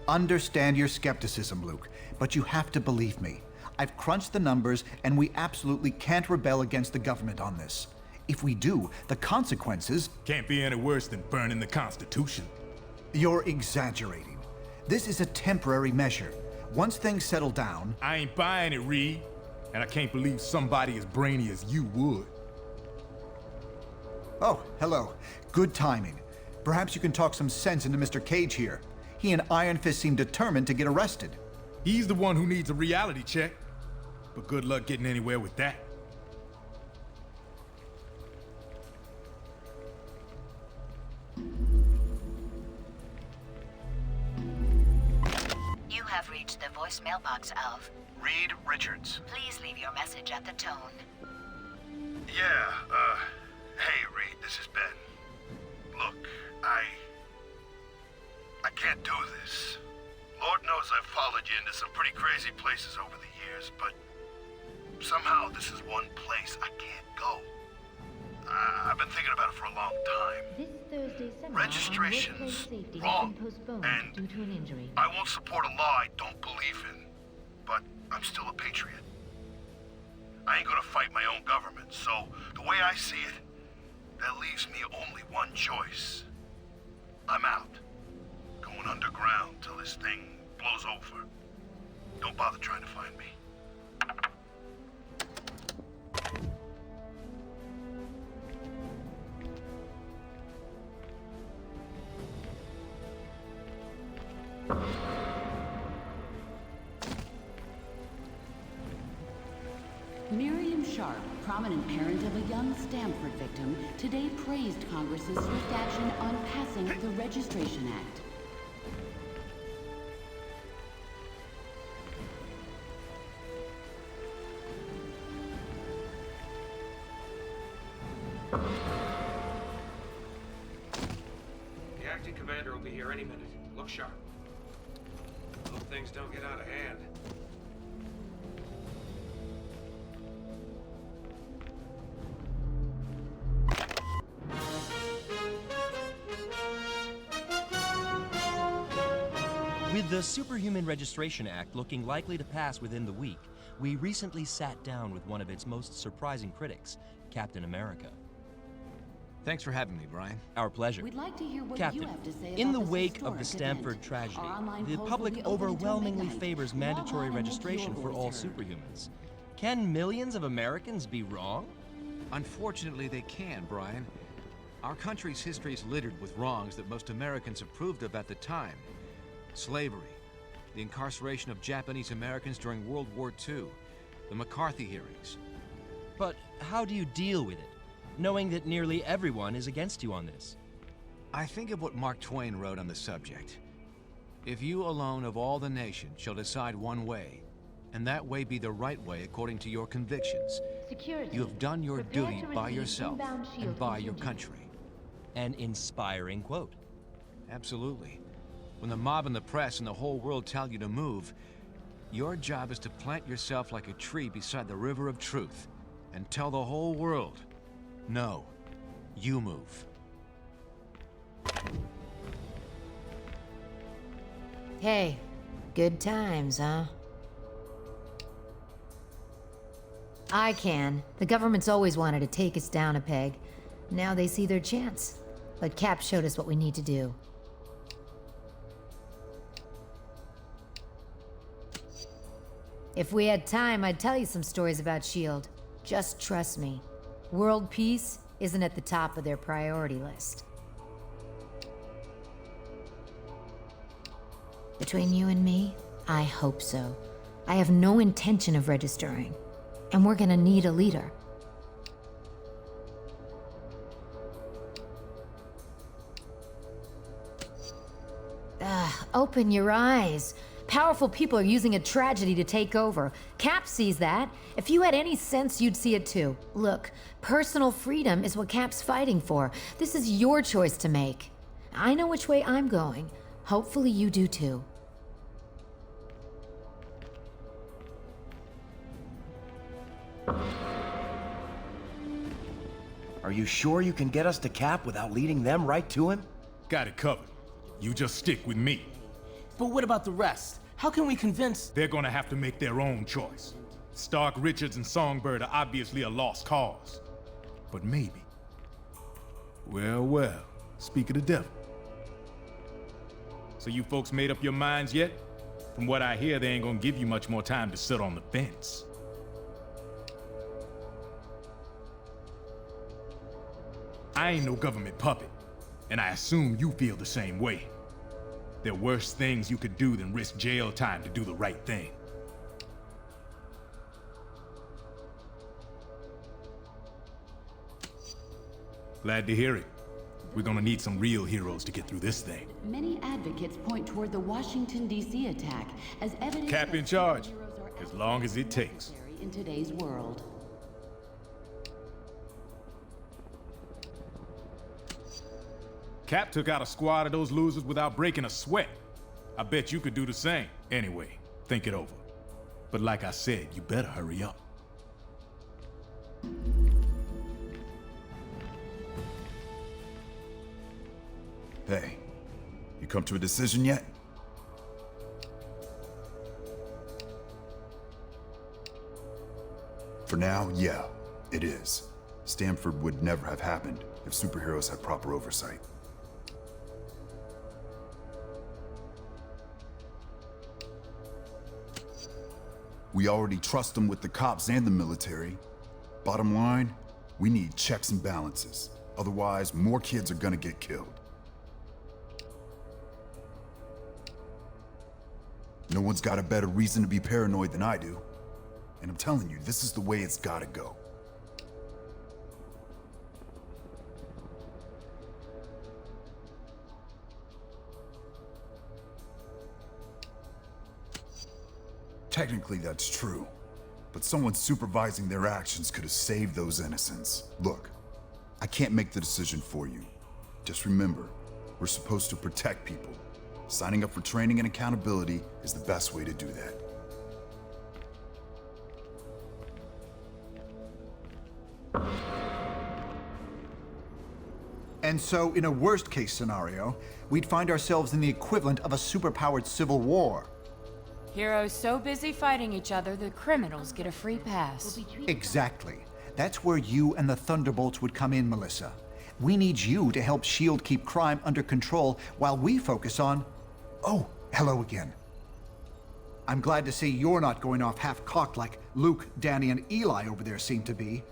Understand your skepticism, Luke, but you have to believe me. I've crunched the numbers, and we absolutely can't rebel against the government on this. If we do, the consequences... Can't be any worse than burning the Constitution. You're exaggerating. This is a temporary measure. Once things settle down... I ain't buying it, Reed. And I can't believe somebody as brainy as you would. Oh, hello. Good timing. Perhaps you can talk some sense into Mr. Cage here. He and Iron Fist seem determined to get arrested. He's the one who needs a reality check. But good luck getting anywhere with that. You have reached the voicemail box of Reed Richards. Please leave your message at the tone. Yeah, hey Reed, this is Ben. Look, I can't do this. Lord knows I've followed you into some pretty crazy places over the years, but somehow this is one place I can't go. I've been thinking about it for a long time. This Thursday seminar Registration's on workplace safety wrong, has been postponed and due to an injury. I won't support a law I don't believe in, but I'm still a patriot. I ain't gonna fight my own government, so the way I see it, that leaves me only one choice. I'm out. Going underground till this thing blows over. Don't bother trying to find me. Miriam Sharp, prominent parent of a young Stanford victim, today praised Congress's swift action on passing the Registration Act. The acting commander will be here any minute. Look sharp. Hope things don't get out of hand. With the Superhuman Registration Act looking likely to pass within the week, we recently sat down with one of its most surprising critics, Captain America. Thanks for having me, Brian. Our pleasure. We'd like to hear what Captain, you have to say in about the this wake of historic the Stanford event. tragedy, Our online the polls public will be open until overwhelmingly midnight. favors Log mandatory on and make registration your for all voice heard. superhumans. Can millions of Americans be wrong? Unfortunately, they can, Brian. Our country's history is littered with wrongs that most Americans approved of at the time. Slavery, the incarceration of Japanese Americans during World War II, the McCarthy hearings. But how do you deal with it, knowing that nearly everyone is against you on this? I think of what Mark Twain wrote on the subject. If you alone of all the nation shall decide one way, and that way be the right way according to your convictions, Security. you have done your Prepare duty to by receive yourself inbound shield and by your contingent. country. An inspiring quote. Absolutely. When the mob and the press and the whole world tell you to move, your job is to plant yourself like a tree beside the river of truth and tell the whole world, no, you move. Hey, good times, huh? I can. The government's always wanted to take us down a peg. Now they see their chance. But Cap showed us what we need to do. If we had time, I'd tell you some stories about S.H.I.E.L.D. Just trust me. World peace isn't at the top of their priority list. Between you and me, I hope so. I have no intention of registering. And we're gonna need a leader. Open your eyes. Powerful people are using a tragedy to take over. Cap sees that. If you had any sense, you'd see it too. Look, personal freedom is what Cap's fighting for. This is your choice to make. I know which way I'm going. Hopefully you do too. Are you sure you can get us to Cap without leading them right to him? Got it covered. You just stick with me. But what about the rest? How can we convince... They're gonna have to make their own choice. Stark, Richards, and Songbird are obviously a lost cause. But maybe. Well, well, speak of the devil. So you folks made up your minds yet? From what I hear, they ain't gonna give you much more time to sit on the fence. I ain't no government puppet, and I assume you feel the same way. There are worse things you could do than risk jail time to do the right thing. Glad to hear it. We're gonna need some real heroes to get through this thing. Many advocates point toward the Washington, D.C. attack as evidence Cap in charge, as long as it takes. in today's world. Cap took out a squad of those losers without breaking a sweat. I bet you could do the same. Anyway, think it over. But like I said, you better hurry up. Hey, you come to a decision yet? For now, yeah, it is. Stamford would never have happened if superheroes had proper oversight. We already trust them with the cops and the military. Bottom line, we need checks and balances. Otherwise, more kids are gonna get killed. No one's got a better reason to be paranoid than I do. And I'm telling you, this is the way it's gotta go. Technically, that's true. But someone supervising their actions could have saved those innocents. Look, I can't make the decision for you. Just remember, we're supposed to protect people. Signing up for training and accountability is the best way to do that. And so, in a worst-case scenario, we'd find ourselves in the equivalent of a superpowered civil war. Heroes so busy fighting each other, the criminals get a free pass. Exactly. That's where you and the Thunderbolts would come in, Melissa. We need you to help S.H.I.E.L.D. keep crime under control while we focus on... Oh, hello again. I'm glad to see you're not going off half-cocked like Luke, Danny, and Eli over there seem to be.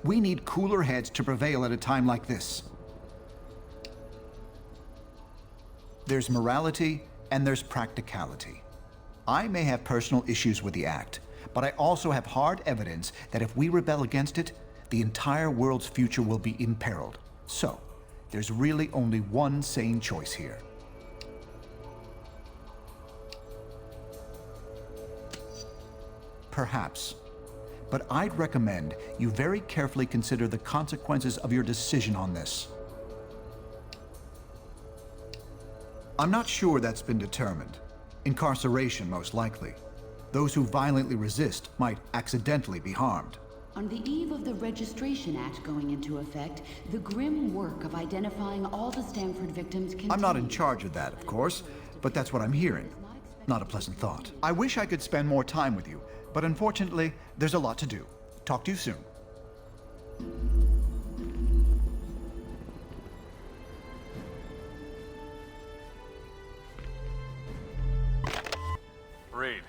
We need cooler heads to prevail at a time like this. There's morality and there's practicality. I may have personal issues with the act, but I also have hard evidence that if we rebel against it, the entire world's future will be imperiled. So, there's really only one sane choice here. Perhaps. But I'd recommend you very carefully consider the consequences of your decision on this. I'm not sure that's been determined. Incarceration, most likely. Those who violently resist might accidentally be harmed. On the eve of the Registration Act going into effect, the grim work of identifying all the Stamford victims continues. I'm not in charge of that, of course, but that's what I'm hearing. Not a pleasant thought. I wish I could spend more time with you, but unfortunately, there's a lot to do. Talk to you soon. Reed,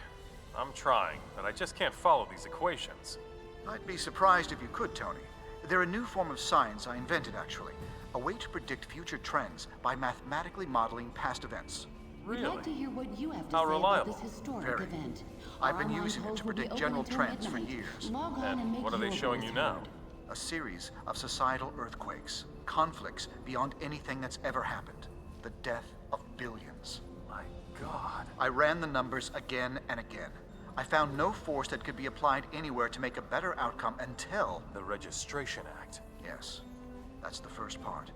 I'm trying, but I just can't follow these equations. I'd be surprised if you could, Tony. They're a new form of science I invented, actually. A way to predict future trends by mathematically modeling past events. Really? We'd like to hear what you have to How say reliable? about this historic Very. event. I've been Our using it online to polls will be predict open general until trends for midnight. years. Log on and make What are they your showing voice you now? heard. A series of societal earthquakes, conflicts beyond anything that's ever happened. The death of billions. My God. I ran the numbers again and again. I found no force that could be applied anywhere to make a better outcome until... The Registration Act. Yes, that's the first part.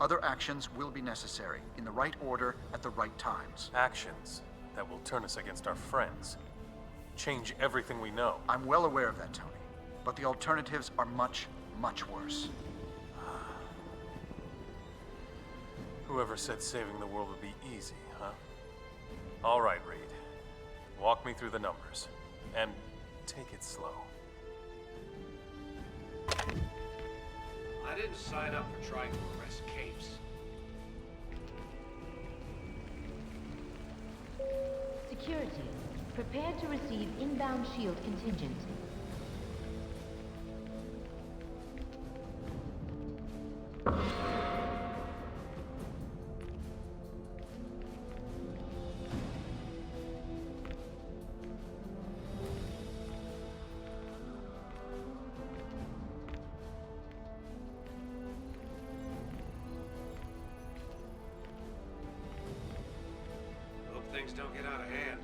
Other actions will be necessary, in the right order, at the right times. Actions that will turn us against our friends. Change everything we know. I'm well aware of that, Tony. But the alternatives are much, much worse. Whoever said saving the world would be easy, huh? All right, Reed. Walk me through the numbers. And take it slow. I didn't sign up for trying to arrest Capes. Security. Prepare to receive inbound shield contingent. Hope things don't get out of hand.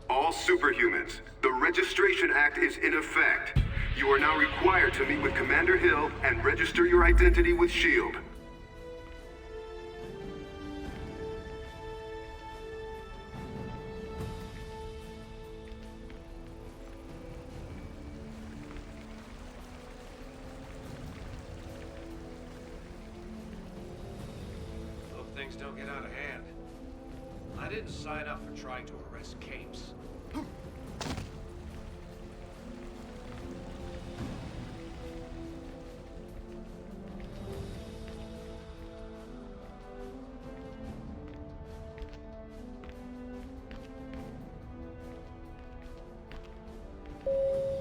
All superhumans, the Registration Act is in effect. You are now required to meet with Commander Hill and register your identity with S.H.I.E.L.D. Hope things don't get out of hand. I didn't sign up for trying to arrest Capes.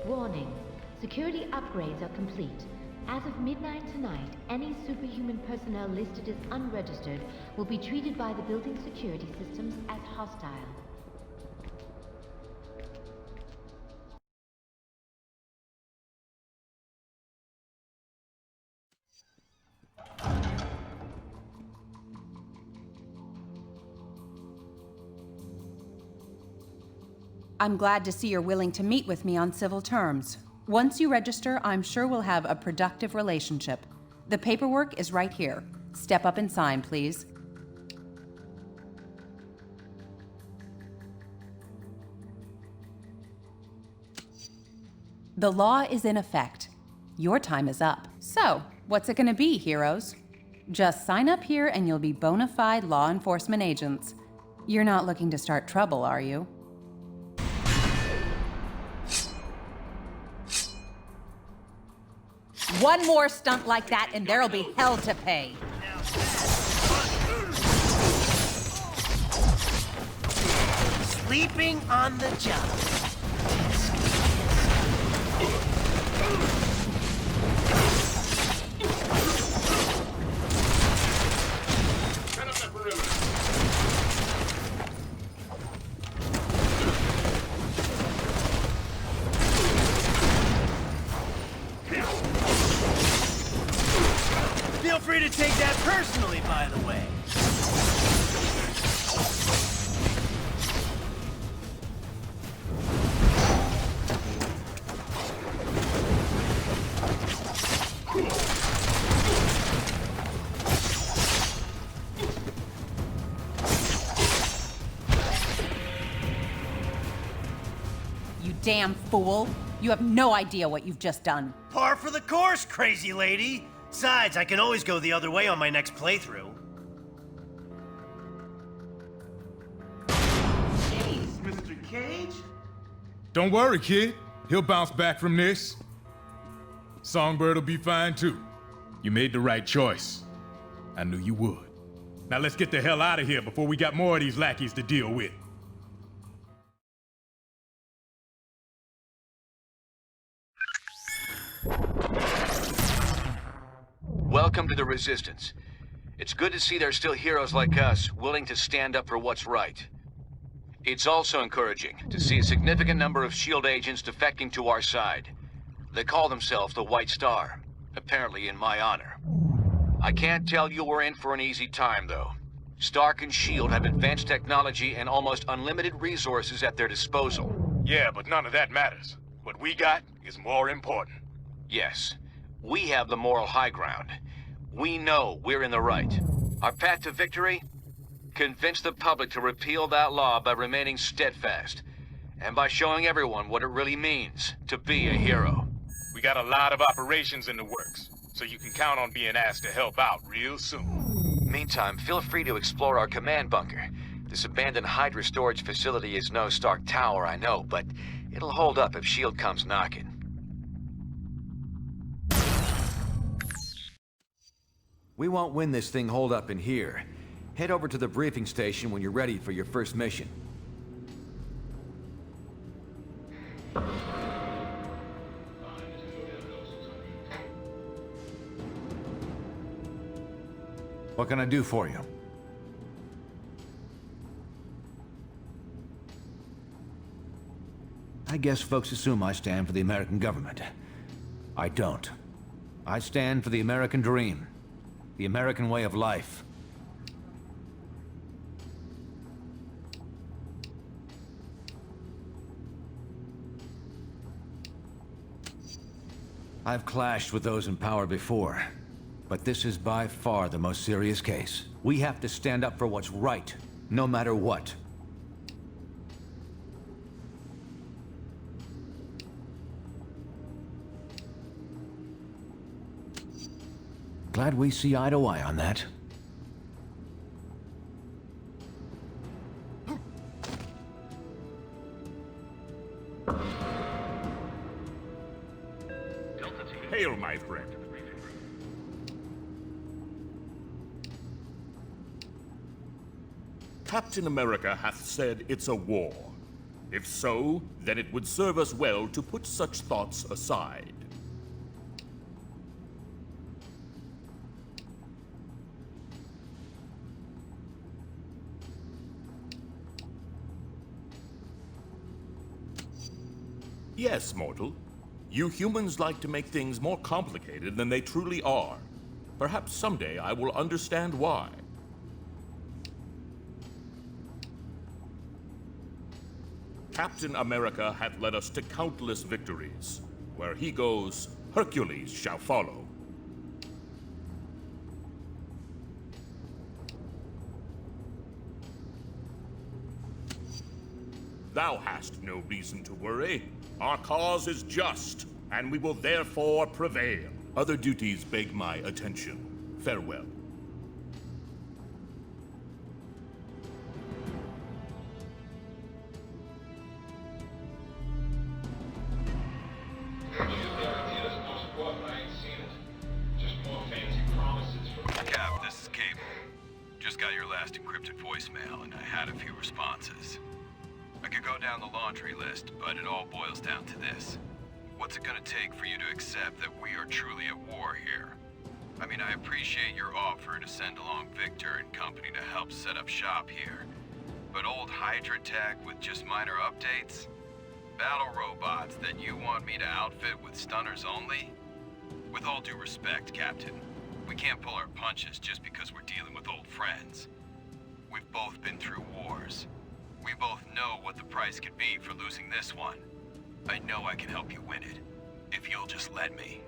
Warning. Security upgrades are complete. As of midnight tonight, any superhuman personnel listed as unregistered will be treated by the building security systems as hostile. I'm glad to see you're willing to meet with me on civil terms. Once you register, I'm sure we'll have a productive relationship. The paperwork is right here. Step up and sign, please. The law is in effect. Your time is up. So, what's it gonna be, heroes? Just sign up here and you'll be bona fide law enforcement agents. You're not looking to start trouble, are you? One more stunt like that and there'll be hell to pay. Sleeping on the job. Feel free to take that personally, by the way. You damn fool. You have no idea what you've just done. Par for the course, crazy lady. Besides, I can always go the other way on my next playthrough. Jeez, Mr. Cage? Don't worry, kid. He'll bounce back from this. Songbird will be fine too. You made the right choice. I knew you would. Now let's get the hell out of here before we got more of these lackeys to deal with. Welcome to the Resistance. It's good to see there's still heroes like us willing to stand up for what's right. It's also encouraging to see a significant number of S.H.I.E.L.D. agents defecting to our side. They call themselves the White Star, apparently in my honor. I can't tell you we're in for an easy time, though. Stark and S.H.I.E.L.D. have advanced technology and almost unlimited resources at their disposal. Yeah, but none of that matters. What we got is more important. Yes, we have the moral high ground. We know we're in the right. Our path to victory? Convince the public to repeal that law by remaining steadfast, and by showing everyone what it really means to be a hero. We got a lot of operations in the works, so you can count on being asked to help out real soon. Meantime, feel free to explore our command bunker. This abandoned Hydra storage facility is no Stark Tower, I know, but it'll hold up if S.H.I.E.L.D. comes knocking. We won't win this thing holed up in here. Head over to the briefing station when you're ready for your first mission. What can I do for you? I guess folks assume I stand for the American government. I don't. I stand for the American dream. The American way of life. I've clashed with those in power before, but this is by far the most serious case. We have to stand up for what's right, no matter what. Glad we see eye to eye on that. Hail, my friend. Captain America hath said it's a war. If so, then it would serve us well to put such thoughts aside. Yes, mortal. You humans like to make things more complicated than they truly are. Perhaps someday I will understand why. Captain America hath led us to countless victories. Where he goes, Hercules shall follow. Thou hast no reason to worry. Our cause is just, and we will therefore prevail. Other duties beg my attention. Farewell. Cap, this is Cable. Just got your last encrypted voicemail, and I had a few responses. I could go down the laundry list, but it all boils down to this. What's it gonna take for you to accept that we are truly at war here? I mean, I appreciate your offer to send along Victor and company to help set up shop here. But old Hydra tech with just minor updates? Battle robots that you want me to outfit with stunners only? With all due respect, Captain, we can't pull our punches just because we're dealing with old friends. We've both been through wars. We both know what the price could be for losing this one. I know I can help you win it, if you'll just let me.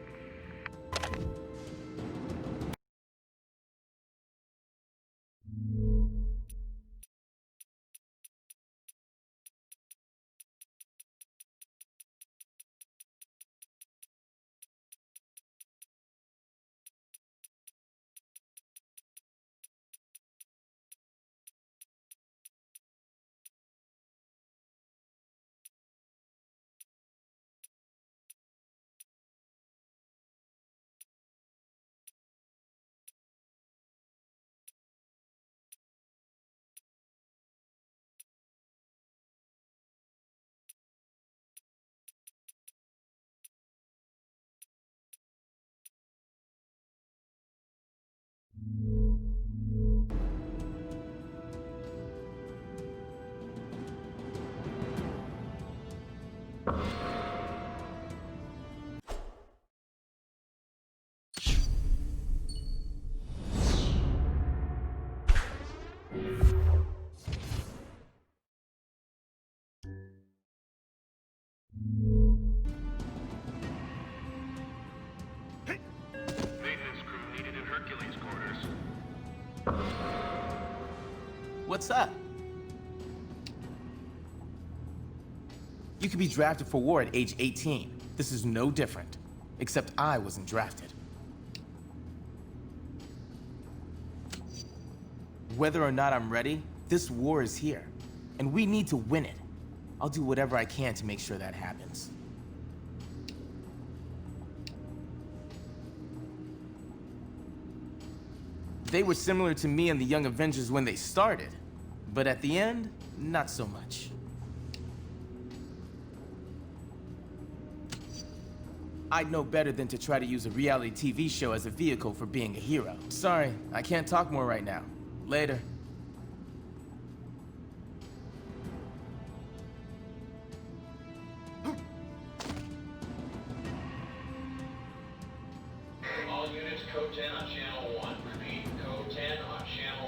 What's up? You could be drafted for war at age 18. This is no different. Except I wasn't drafted. Whether or not I'm ready, this war is here. And we need to win it. I'll do whatever I can to make sure that happens. They were similar to me and the Young Avengers when they started. But at the end, not so much. I'd know better than to try to use a reality TV show as a vehicle for being a hero. Sorry, I can't talk more right now. Later. All units, code 10 on channel 1. Repeat, code 10 on channel